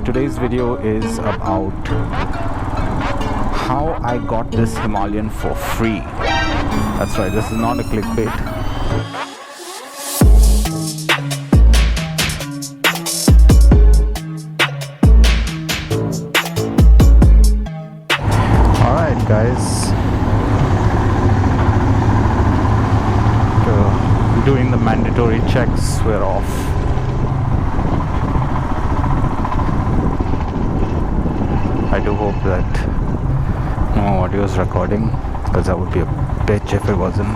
today's video is about how I got this Himalayan for free. That's right, this is not a clickbait. Alright guys, doing the mandatory checks, we're off. I do hope that no audio is recording, because that would be a bitch if it wasn't.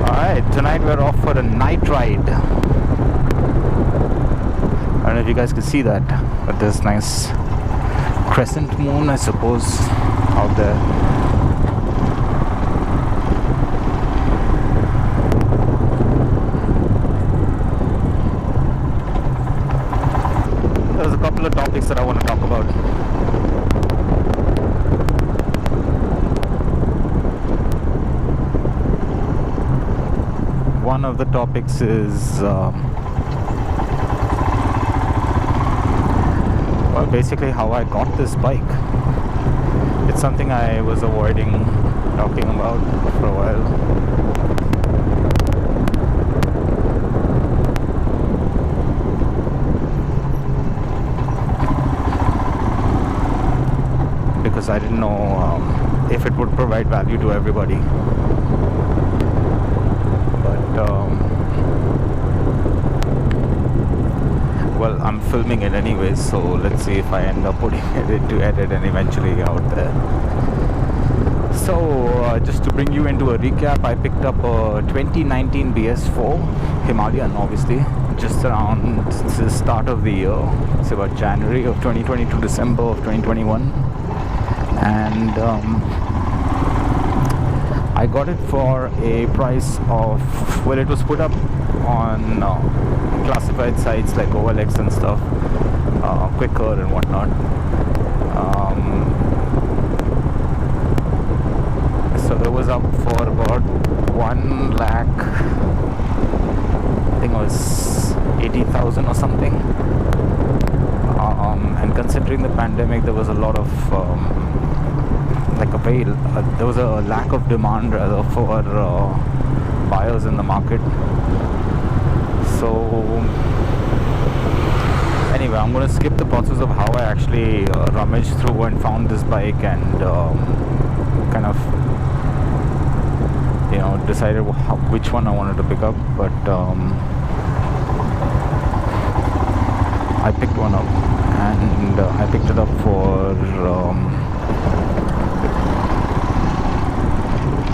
Alright, tonight we're off for a night ride. I don't know if you guys can see that, but there's nice crescent moon, I suppose, out there. There's a couple of topics that I want to talk about. One of the topics is well, basically how I got this bike. It's something I was avoiding talking about for a while. Because I didn't know if it would provide value to everybody. Well, I'm filming it anyways, so let's see if I end up putting it to edit and eventually out there. So, just to bring you into a recap, I picked up a 2019 Bs4 Himalayan, obviously, just around the start of the year. It's about January of 2020 to December of 2021. And I got it for a price of, well, it was put up on classified sites like OLX and stuff, Quicker and whatnot. So it was up for about 1 lakh, I think it was 80,000 or something. And considering the pandemic, there was a lot of there was a lack of demand rather for buyers in the market. So anyway, I'm going to skip the process of how I actually rummaged through and found this bike and kind of, you know, decided which one I wanted to pick up. But I picked one up, and I picked it up for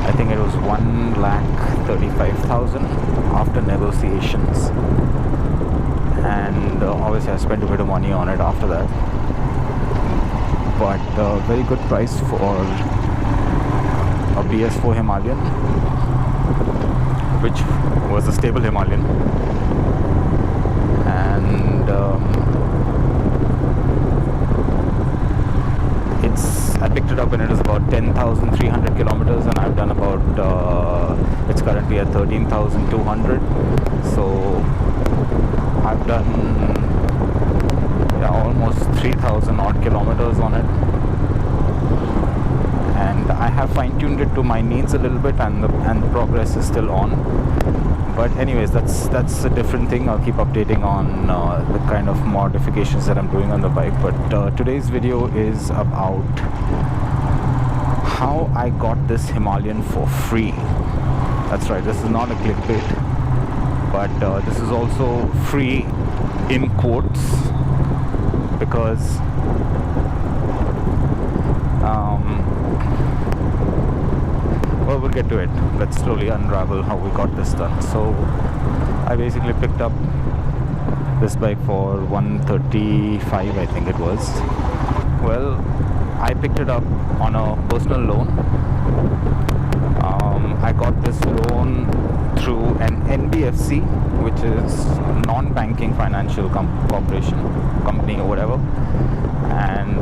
I think it was 1,35,000 after negotiations, and obviously I spent a bit of money on it after that, but very good price for a Bs4 Himalayan, which was a stable Himalayan. And I picked it up when it was about 10,300 kilometers, and I've done about it's currently at 13,200, so I've done almost 3,000 odd kilometers on it, and I have fine-tuned it to my needs a little bit, and the progress is still on. But anyways, that's a different thing. I'll keep updating on the kind of modifications that I'm doing on the bike. But today's video is about how I got this Himalayan for free. That's right, this is not a clickbait, but this is also free in quotes, because well, we'll get to it. Let's slowly unravel how we got this done. So I basically picked up this bike for 135, I think it was. Well, I picked it up on a personal loan, I got this loan through an NBFC, which is non-banking financial corporation, company or whatever. And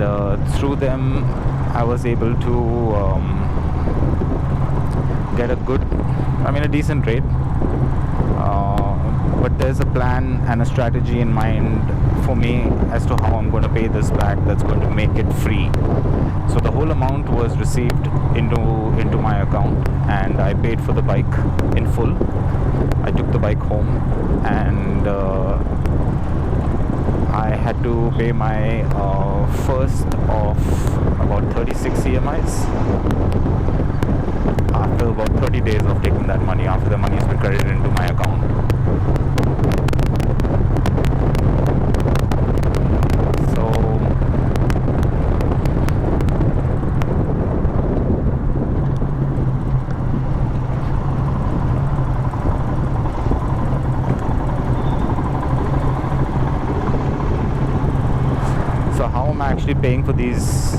through them, I was able to get a decent rate. But there's a plan and a strategy in mind for me as to how I'm going to pay this back that's going to make it free. So the whole amount was received into my account, and I paid for the bike in full. I took the bike home, and I had to pay my first of about 36 EMIs after about 30 days of taking that money, after the money has been credited into my account. So how am I actually paying for this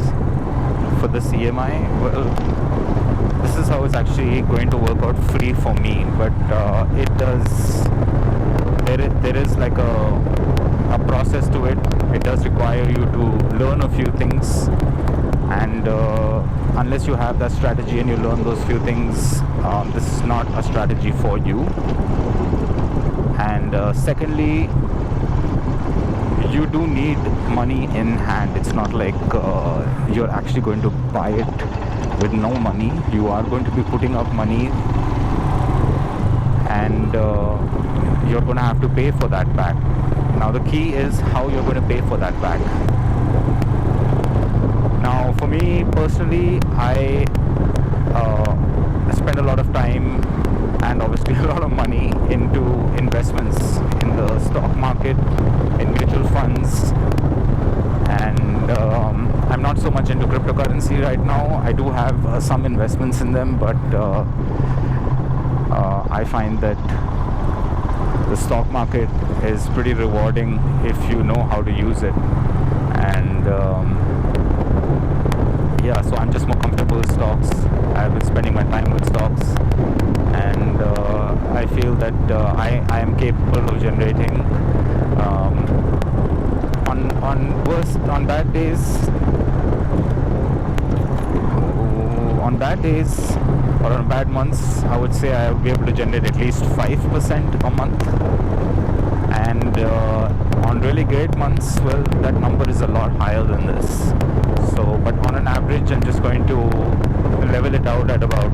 EMI? Well, this is how it's actually going to work out free for me, but there is like a process to it. It does require you to learn a few things, and unless you have that strategy and you learn those few things, this is not a strategy for you. And secondly, you do need money in hand. It's not like you're actually going to buy it with no money. You are going to be putting up money, and you're going to have to pay for that back. Now the key is how you're going to pay for that back. Now for me personally, I spend a lot of time and obviously a lot of money into investments in the stock market, in mutual funds, and I'm not so much into cryptocurrency right now. I do have some investments in them, but I find that the stock market is pretty rewarding if you know how to use it. And so I'm just more comfortable with stocks. I've been spending my time with stocks, and I feel that I am capable of generating on bad days or on bad months, I would say I will be able to generate at least 5% a month. And on really great months, well, that number is a lot higher than this. So, but on an average, I'm just going to level it out at about,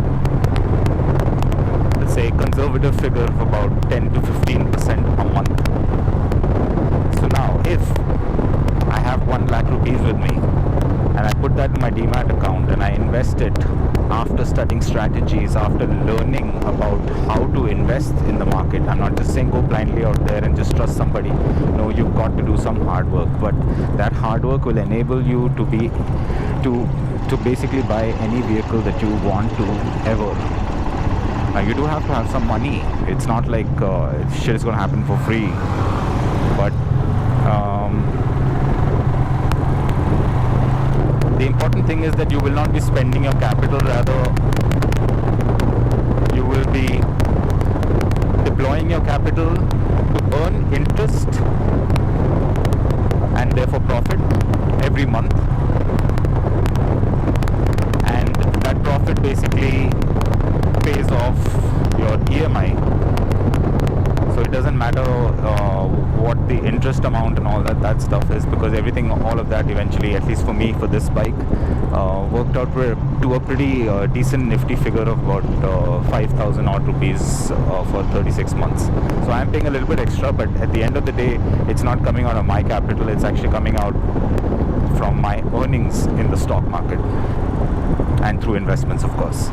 let's say, conservative figure of about 10 to 15% a month. So now, if I have 1 lakh rupees with me, and I put that in my Demat account, and I invest it after studying strategies, after learning about how to invest in the market. I'm not just saying go blindly out there and just trust somebody. No, you've got to do some hard work, but that hard work will enable you to basically buy any vehicle that you want to ever. Now you do have to have some money. It's not like shit is going to happen for free, but the important thing is that you will not be spending your capital, rather you will be deploying your capital to earn interest and therefore profit every month, and that profit basically pays off your EMI. So it doesn't matter what the interest amount and all that stuff is, because everything, all of that eventually, at least for me, for this bike, worked out to a pretty decent nifty figure of about 5,000 odd rupees for 36 months. So I'm paying a little bit extra, but at the end of the day, it's not coming out of my capital, it's actually coming out from my earnings in the stock market and through investments, of course.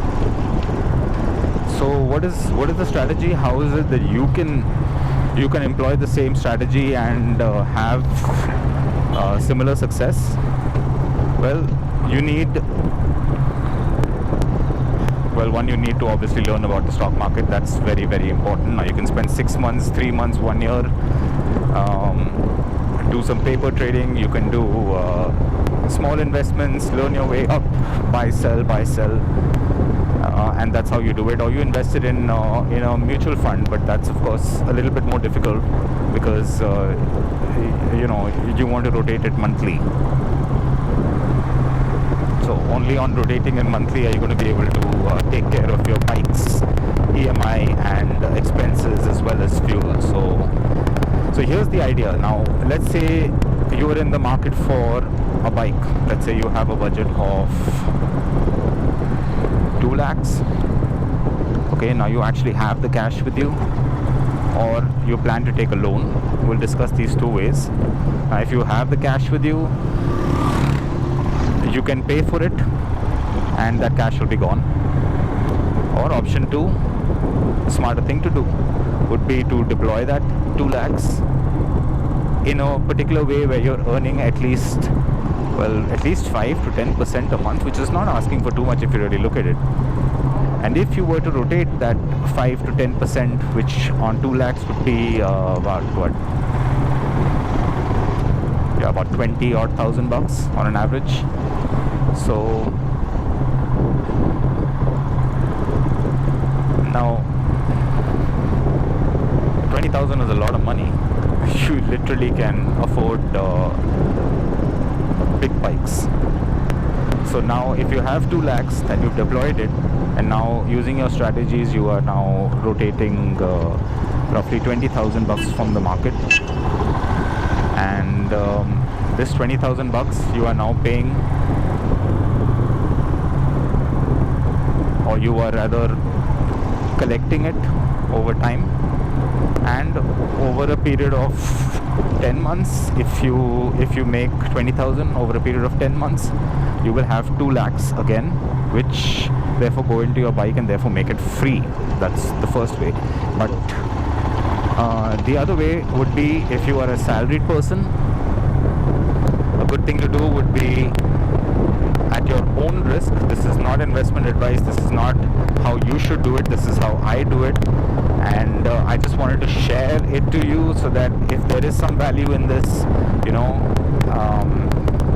So what is the strategy? How is it that you can employ the same strategy and have similar success? Well, you need to obviously learn about the stock market. That's very, very important. Now you can spend 6 months, 3 months, 1 year, do some paper trading. You can do small investments, learn your way up, buy, sell. and that's how you do it. Or you invest it in a mutual fund, but that's of course a little bit more difficult because you want to rotate it monthly. So only on rotating it monthly are you going to be able to take care of your bike's EMI and expenses as well as fuel. So here's the idea. Now let's say you are in the market for a bike. Let's say you have a budget of 2 lakhs. Okay, now you actually have the cash with you, or you plan to take a loan. We'll discuss these two ways. Now if you have the cash with you, you can pay for it and that cash will be gone. Or option 2, the smarter thing to do would be to deploy that 2 lakhs in a particular way where you're earning at least 5 to 10% a month, which is not asking for too much if you really look at it. And if you were to rotate that 5 to 10%, which on 2 lakhs would be about 20 odd thousand bucks on an average. So now 20,000 is a lot of money. You literally can afford big bikes. So now if you have 2 lakhs, then you've deployed it, and now using your strategies you are now rotating roughly 20,000 bucks from the market, and this 20,000 bucks you are now paying, or you are rather collecting it over time. And over a period of 10 months, if you make 20,000 over a period of 10 months, you will have 2 lakhs again, which therefore go into your bike and therefore make it free. That's the first way. But the other way would be if you are a salaried person. A good thing to do would be at your own risk. This is not investment advice. This is not how you should do it. This is how I do it. And I just wanted to share it to you so that if there is some value in this,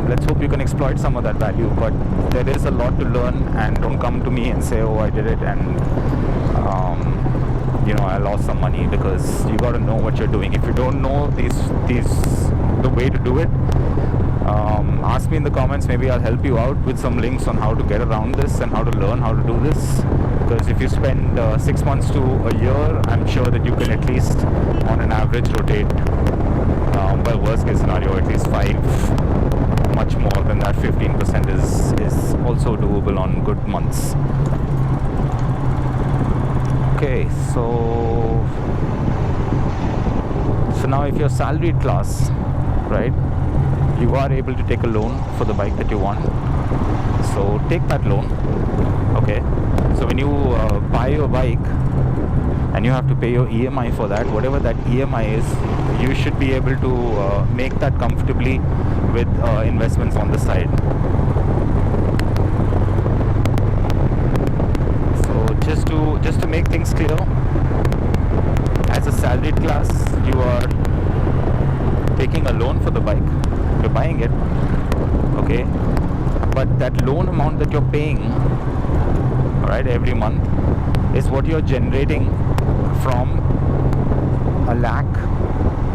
let's hope you can exploit some of that value. But there is a lot to learn, and don't come to me and say, oh, I did it and I lost some money, because you got to know what you're doing. If you don't know the way to do it, ask me in the comments. Maybe I'll help you out with some links on how to get around this and how to learn how to do this. Because if you spend 6 months to a year, I'm sure that you can at least on an average rotate, worst case scenario, at least 5, much more than that. 15% is also doable on good months. Okay, so now if you're salaried class, right, you are able to take a loan for the bike that you want. So take that loan. Okay, so when you buy your bike and you have to pay your EMI for that, whatever that EMI is, you should be able to make that comfortably with investments on the side. So just to make things clear, as a salaried class, you are taking a loan for the bike. You're buying it, okay, but that loan amount that you're paying, right, every month is what you're generating from 1 lakh,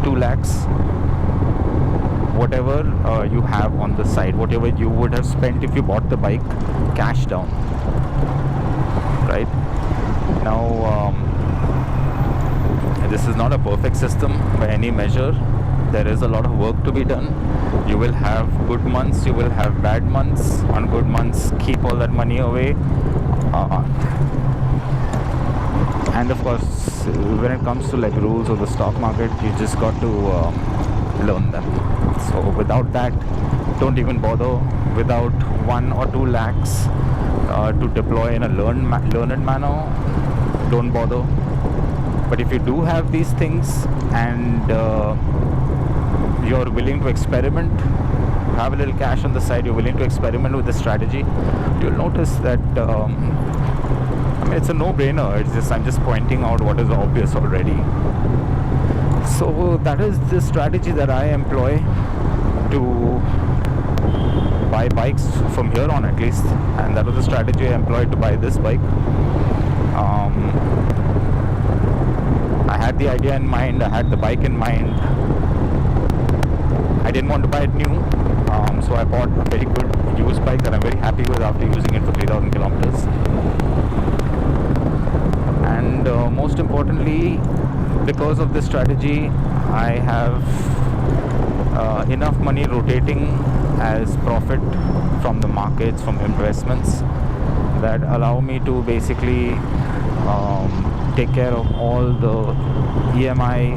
2 lakhs, whatever you have on the side, whatever you would have spent if you bought the bike cash down, right? Now this is not a perfect system by any measure. There is a lot of work to be done. You will have good months, you will have bad months. On good months, keep all that money away. And of course, when it comes to like rules of the stock market, you just got to learn them. So without that, don't even bother. Without 1 or 2 lakhs to deploy in a learned manner, don't bother. But if you do have these things and you're willing to experiment, have a little cash on the side, you're willing to experiment with the strategy, you'll notice that it's a no-brainer. I'm just pointing out what is obvious already. So that is the strategy that I employ to buy bikes from here on at least, and that was the strategy I employed to buy this bike. I had the idea in mind, I had the bike in mind. I didn't want to buy it new, so I bought a very good used bike that I'm very happy with after using it for 3,000 kilometers. And most importantly, because of this strategy, I have enough money rotating as profit from the markets, from investments, that allow me to basically take care of all the EMI,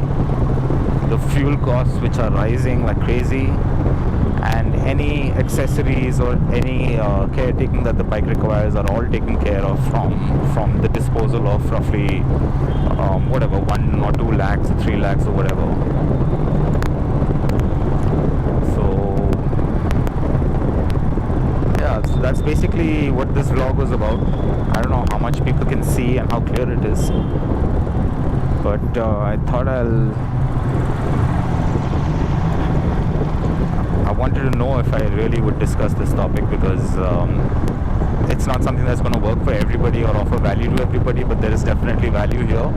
the fuel costs which are rising like crazy, and any accessories or any caretaking that the bike requires are all taken care of from the disposal of roughly whatever, 1 or 2 lakhs or 3 lakhs or whatever. So that's basically what this vlog was about. I don't know how much people can see and how clear it is, but I thought I wanted to know if I really would discuss this topic, because it's not something that's going to work for everybody or offer value to everybody, but there is definitely value here.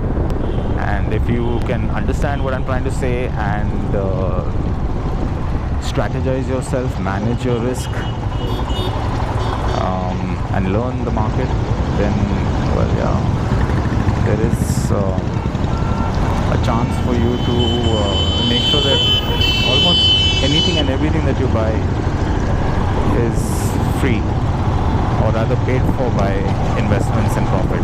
And if you can understand what I'm trying to say and strategize yourself, manage your risk, and learn the market, then, well, yeah, there is a chance for you to make sure that almost anything and everything that you buy is free, or rather paid for by investments and profit.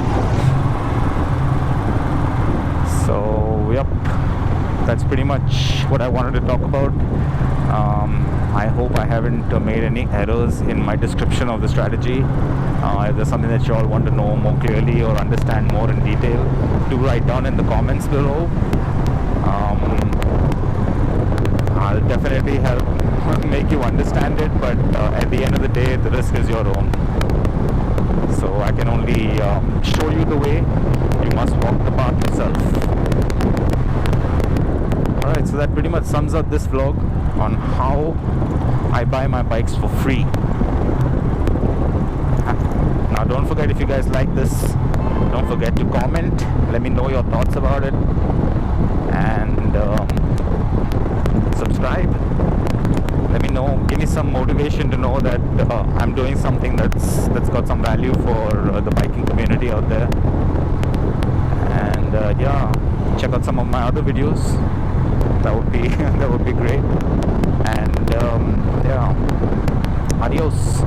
So, yep, that's pretty much what I wanted to talk about. I hope I haven't made any errors in my description of the strategy. If there's something that you all want to know more clearly or understand more in detail, do write down in the comments below. I'll definitely help make you understand it, but at the end of the day, the risk is your own. So I can only show you the way. You must walk the path yourself. Alright, so that pretty much sums up this vlog on how I buy my bikes for free. Now don't forget, if you guys like this, don't forget to comment, let me know your thoughts about it, and subscribe. Let me know, give me some motivation to know that I'm doing something that's got some value for the biking community out there. And yeah, check out some of my other videos. That would be that would be great. And yeah, adios.